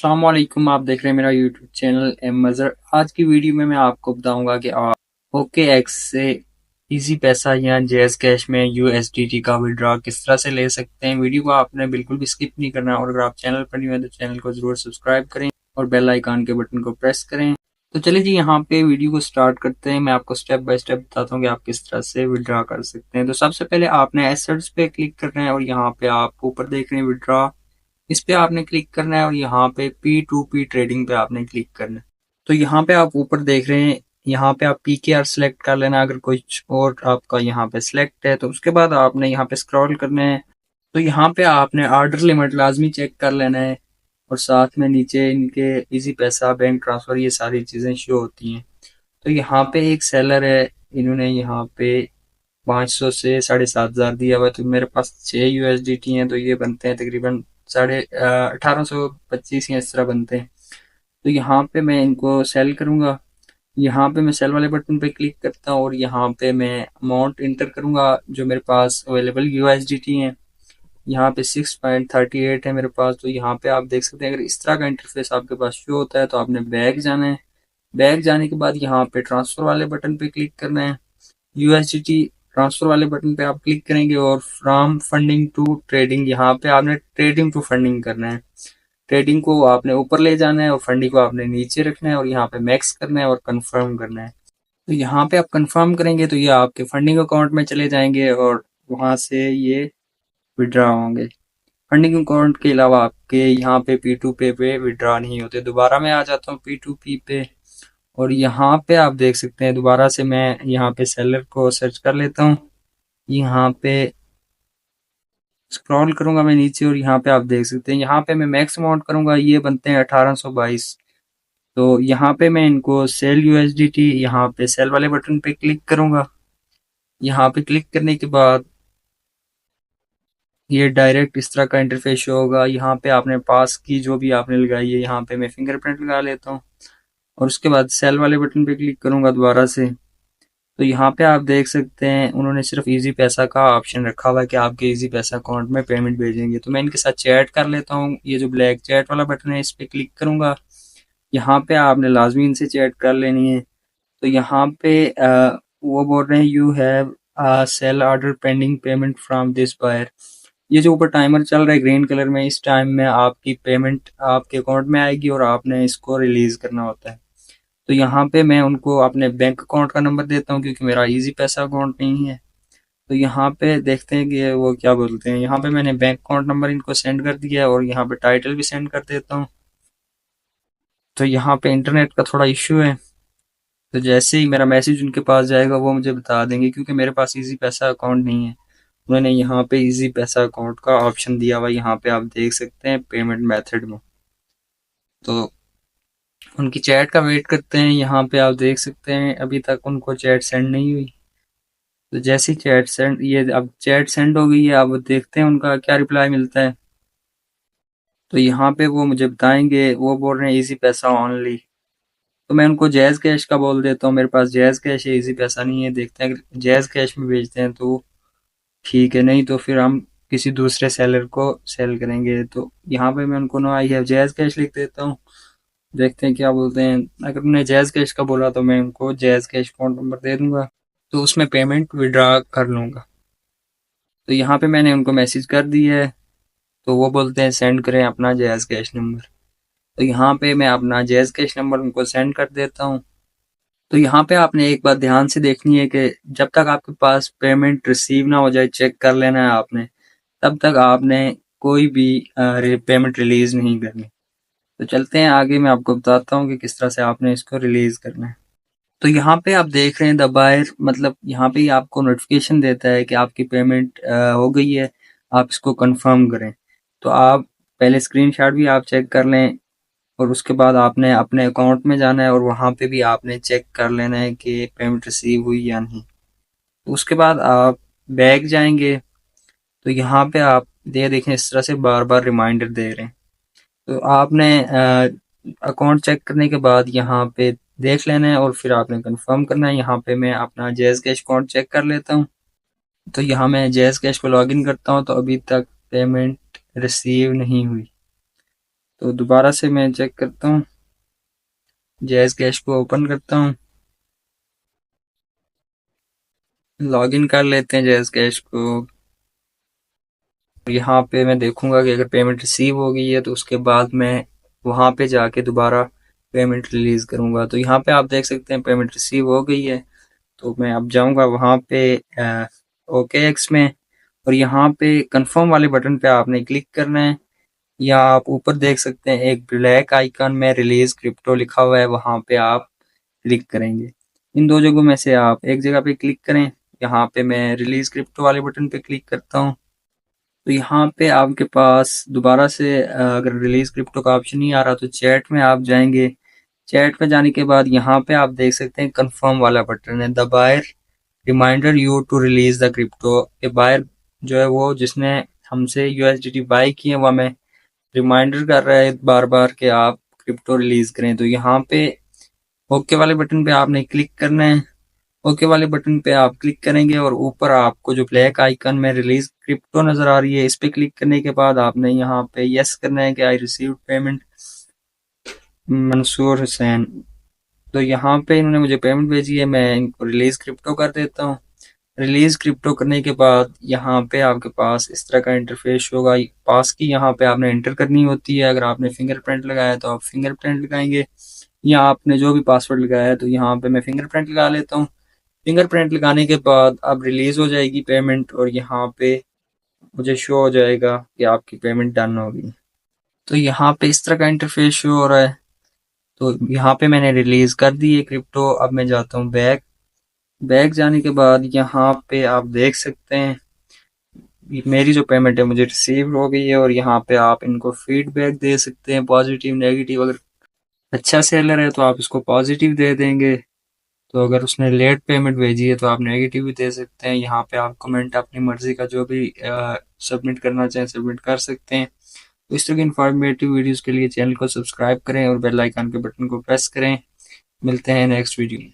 अस्सलाम वालेकुम। आप देख रहे हैं मेरा यूट्यूब चैनल एम मज़र। आज की वीडियो में मैं आपको बताऊंगा कि आप ओके एक्स से इजी पैसा या जैज़ कैश में यूएसडीटी का विड्रॉ किस तरह से ले सकते हैं। वीडियो को आपने बिल्कुल भी स्किप नहीं करना और अगर आप चैनल पर नहीं हैं तो चैनल को ज़रूर सब्सक्राइब करें और बेल आइकन के बटन को प्रेस करें। तो चलिए जी, यहाँ पे वीडियो को स्टार्ट करते हैं। मैं आपको स्टेप बाय स्टेप बताता हूँ कि आप किस तरह से विड्रॉ कर सकते हैं। तो सबसे पहले आपने एसेट्स पे क्लिक करना है और यहाँ पे आप ऊपर देख रहे हैं विड्रॉ, इस पे आपने क्लिक करना है और यहाँ पे P2P ट्रेडिंग पे आपने क्लिक करना है। तो यहाँ पे आप ऊपर देख रहे हैं, यहाँ पे आप PKR सिलेक्ट कर लेना अगर कुछ और आपका यहाँ पे सिलेक्ट है। तो उसके बाद आपने यहाँ पे स्क्रॉल करना है। तो यहाँ पे आपने ऑर्डर लिमिट लाजमी चेक कर लेना है और साथ में नीचे इनके इजी पैसा, बैंक ट्रांसफर, ये सारी चीज़ें शो होती हैं। तो यहाँ पे एक सेलर है, इन्होंने यहाँ पे 500 से 7,500 दिया हुआ है। तो मेरे पास 6 यूएसडीटी हैं, तो ये बनते हैं तकरीबन 1825 या इस तरह बनते हैं। तो यहाँ पे मैं इनको सेल करूँगा। यहाँ पे मैं सेल वाले बटन पे क्लिक करता हूँ और यहाँ पे मैं अमाउंट इंटर करूँगा जो मेरे पास अवेलेबल यूएसडीटी हैं। यहाँ पे 6.38 है मेरे पास। तो यहाँ पे आप देख सकते हैं, अगर इस तरह का इंटरफेस आपके पास शो होता है तो आपने बैक जाना है। बैक जाने के बाद यहाँ पे ट्रांसफर वाले बटन पे क्लिक करना है। यूएसडीटी ट्रांसफर वाले बटन पे आप क्लिक करेंगे और फ्रॉम फंडिंग टू ट्रेडिंग, यहाँ पे आपने ट्रेडिंग टू फंडिंग करना है। ट्रेडिंग को आपने ऊपर ले जाना है और फंडिंग को आपने नीचे रखना है और यहाँ पे मैक्स करना है और कंफर्म करना है। तो यहाँ पे आप कंफर्म करेंगे तो ये आपके फंडिंग अकाउंट में चले जाएंगे और वहाँ से ये विड्रॉ होंगे। फंडिंग अकाउंट के अलावा आपके यहाँ पे P2P पे विड्रॉ नहीं होते। दोबारा मैं आ जाता हूँ P2P पे और यहाँ पे आप देख सकते हैं, दोबारा से मैं यहाँ पे सेलर को सर्च कर लेता हूँ। यहाँ पे स्क्रॉल करूंगा मैं नीचे और यहाँ पे आप देख सकते हैं, यहाँ पे मैं मैक्स अमाउंट करूंगा, ये बनते हैं 1822। तो यहाँ पे मैं इनको सेल यूएसडीटी, यहाँ पे सेल वाले बटन पे क्लिक करूंगा। यहाँ पे क्लिक करने के बाद ये डायरेक्ट इस तरह का इंटरफेस शो होगा। यहाँ पे आपने पास की जो भी आपने लगाई है, यहाँ पे मैं फिंगरप्रिंट लगा लेता हूँ और उसके बाद सेल वाले बटन पे क्लिक करूंगा दोबारा से। तो यहाँ पे आप देख सकते हैं उन्होंने सिर्फ इजी पैसा का ऑप्शन रखा हुआ है कि आपके इजी पैसा अकाउंट में पेमेंट भेजेंगे। तो मैं इनके साथ चैट कर लेता हूँ। ये जो ब्लैक चैट वाला बटन है इस पे क्लिक करूंगा। यहाँ पे आपने लाजमी इनसे चैट कर लेनी है। तो यहाँ पे वो बोल रहे हैं you have sell order pending payment from this buyer. ये जो ऊपर टाइमर चल रहा है ग्रीन कलर में, इस टाइम में आपकी पेमेंट आपके अकाउंट में आएगी और आपने इसको रिलीज करना होता है। तो यहाँ पे मैं उनको अपने बैंक अकाउंट का नंबर देता हूँ क्योंकि मेरा इजी पैसा अकाउंट नहीं है। तो यहाँ पे देखते हैं कि वो क्या बोलते हैं। यहाँ पे मैंने बैंक अकाउंट नंबर इनको सेंड कर दिया है और यहाँ पे टाइटल भी सेंड कर देता हूँ। तो यहाँ पे इंटरनेट का थोड़ा इश्यू है, तो जैसे ही मेरा मैसेज उनके पास जाएगा वो मुझे बता देंगे क्योंकि मेरे पास इजी पैसा अकाउंट नहीं है। उन्होंने यहाँ पे इजी पैसा अकाउंट का ऑप्शन दिया हुआ है, यहाँ पे आप देख सकते हैं पेमेंट मेथड में। तो उनकी चैट का वेट करते हैं। यहाँ पे आप देख सकते हैं अभी तक उनको चैट सेंड नहीं हुई। तो जैसी चैट सेंड, ये अब चैट सेंड हो गई है, अब देखते हैं उनका क्या रिप्लाई मिलता है। तो यहाँ पे वो मुझे बताएंगे, वो बोल रहे हैं इजी पैसा ओनली। तो मैं उनको जैज़ कैश का बोल देता हूँ, मेरे पास जैज़ कैश है, इजी पैसा नहीं है। देखते हैं अगर जैज़ कैश में भेजते हैं तो ठीक है, नहीं तो फिर हम किसी दूसरे सेलर को सेल करेंगे। तो यहाँ पे मैं उनको no I have JazzCash लिख देता हूँ। देखते हैं क्या बोलते हैं। अगर उन्हें जैज़ कैश का बोला तो मैं उनको जैज़ कैश अकाउंट नंबर दे दूंगा, तो उसमें पेमेंट विड्रॉ कर लूँगा। तो यहाँ पे मैंने उनको मैसेज कर दिया है, तो वो बोलते हैं सेंड करें अपना जैज़ कैश नंबर। तो यहाँ पे मैं अपना जैज़ कैश नंबर उनको सेंड कर देता हूँ। तो यहाँ पे आपने एक बात ध्यान से देखनी है कि जब तक आपके पास पेमेंट रिसीव ना हो जाए, चेक कर लेना है आपने, तब तक आपने कोई भी पेमेंट रिलीज नहीं करनी। तो चलते हैं आगे, मैं आपको बताता हूँ कि किस तरह से आपने इसको रिलीज करना है। तो यहाँ पे आप देख रहे हैं द बायर, मतलब यहाँ पे ही आपको नोटिफिकेशन देता है कि आपकी पेमेंट हो गई है, आप इसको कंफर्म करें। तो आप पहले स्क्रीनशॉट भी आप चेक कर लें और उसके बाद आपने अपने अकाउंट में जाना है और वहाँ पे भी आपने चेक कर लेना है कि पेमेंट रिसीव हुई या नहीं। तो उसके बाद आप बैक जाएंगे। तो यहाँ पे आप देखें इस तरह से बार बार रिमाइंडर दे रहे हैं। तो आपने अकाउंट चेक करने के बाद यहाँ पे देख लेना है और फिर आपने कंफर्म करना है। यहाँ पे मैं अपना जैज़ कैश अकाउंट चेक कर लेता हूँ। तो यहाँ मैं जैज़ कैश को लॉगिन करता हूँ, तो अभी तक पेमेंट रिसीव नहीं हुई। तो दोबारा से मैं चेक करता हूँ, जैज़ कैश को ओपन करता हूँ, लॉगिन कर लेते हैं जैज़ कैश को। यहाँ पे मैं देखूंगा कि अगर पेमेंट रिसीव हो गई है तो उसके बाद मैं वहाँ पे जाके दोबारा पेमेंट रिलीज करूंगा। तो यहाँ पे आप देख सकते हैं पेमेंट रिसीव हो गई है। तो मैं अब जाऊंगा वहाँ पे ओके एक्स में, और यहाँ पे कंफर्म वाले बटन पे आपने क्लिक करना है, या आप ऊपर देख सकते हैं एक ब्लैक आइकन में रिलीज क्रिप्टो लिखा हुआ है, वहाँ पे आप क्लिक करेंगे। इन दो जगहों में से आप एक जगह पे क्लिक करें। यहाँ पे मैं रिलीज क्रिप्टो वाले बटन पे क्लिक करता हूँ। तो यहाँ पे आपके पास दोबारा से अगर रिलीज क्रिप्टो का ऑप्शन नहीं आ रहा तो चैट में आप जाएंगे। चैट में जाने के बाद यहाँ पे आप देख सकते हैं कंफर्म वाला बटन है, the buyer reminder you to release the crypto. ये बायर जो है वो जिसने हमसे यूएसडीटी बाय की है वो हमें रिमाइंडर कर रहा है बार बार कि आप क्रिप्टो रिलीज करें। तो यहाँ पे ओके वाले बटन पे आपने क्लिक करना है। ओके वाले बटन पे आप क्लिक करेंगे और ऊपर आपको जो ब्लैक आइकन में रिलीज क्रिप्टो नजर आ रही है, इस पे क्लिक करने के बाद आपने यहाँ पे यस करना है कि I receive payment Mansoor Hussain. तो यहाँ पे इन्होंने मुझे पेमेंट भेजी है, मैं इनको रिलीज क्रिप्टो कर देता हूँ। रिलीज क्रिप्टो करने के बाद यहाँ पे आपके पास इस तरह का इंटरफेस होगा। पास की यहाँ पे आपने एंटर करनी होती है। अगर आपने फिंगरप्रिंट लगाया तो आप फिंगरप्रिंट लगाएंगे, या आपने जो भी पासवर्ड लगाया है तो यहाँ पे मैं फिंगरप्रिंट लगा लेता हूँ। फिंगरप्रिंट लगाने के बाद अब रिलीज हो जाएगी पेमेंट, और यहाँ पे मुझे शो हो जाएगा कि आपकी पेमेंट डन होगी। तो यहाँ पे इस तरह का इंटरफेस शो हो रहा है। तो यहाँ पे मैंने रिलीज कर दी है क्रिप्टो। अब मैं जाता हूँ बैक। बैक जाने के बाद यहाँ पे आप देख सकते हैं मेरी जो पेमेंट है मुझे रिसीव हो गई है, और यहाँ पे आप इनको फीडबैक दे सकते हैं, पॉजिटिव नेगेटिव। अगर अच्छा सेलर है तो आप इसको पॉजिटिव दे देंगे, तो अगर उसने लेट पेमेंट भेजी है तो आप नेगेटिव भी दे सकते हैं। यहाँ पे आप कमेंट अपनी मर्जी का जो भी सबमिट करना चाहें सबमिट कर सकते हैं। तो इस तरह की इंफॉर्मेटिव वीडियोस के लिए चैनल को सब्सक्राइब करें और बेल आइकन के बटन को प्रेस करें। मिलते हैं नेक्स्ट वीडियो में।